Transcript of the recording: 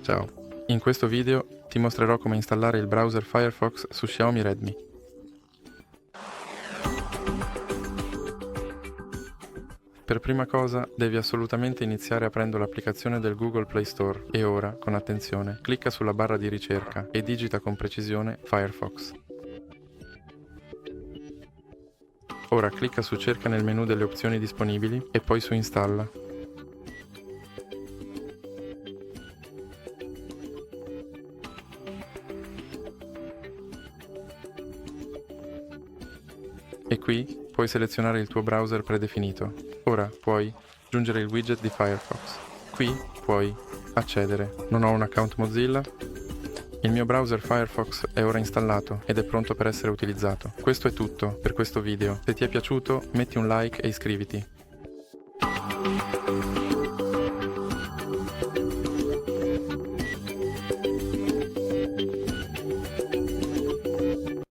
Ciao. In questo video ti mostrerò come installare il browser Firefox su XIAOMI REDMI. Per prima cosa devi assolutamente iniziare aprendo l'applicazione del Google Play Store e ora, con attenzione, clicca sulla barra di ricerca e digita con precisione Firefox. Ora clicca su Cerca nel menu delle opzioni disponibili e poi su Installa. E qui puoi selezionare il tuo browser predefinito. Ora puoi aggiungere il widget di Firefox. Qui puoi accedere. Non ho un account Mozilla. Il mio browser Firefox è ora installato ed è pronto per essere utilizzato. Questo è tutto per questo video. Se ti è piaciuto metti un like e iscriviti.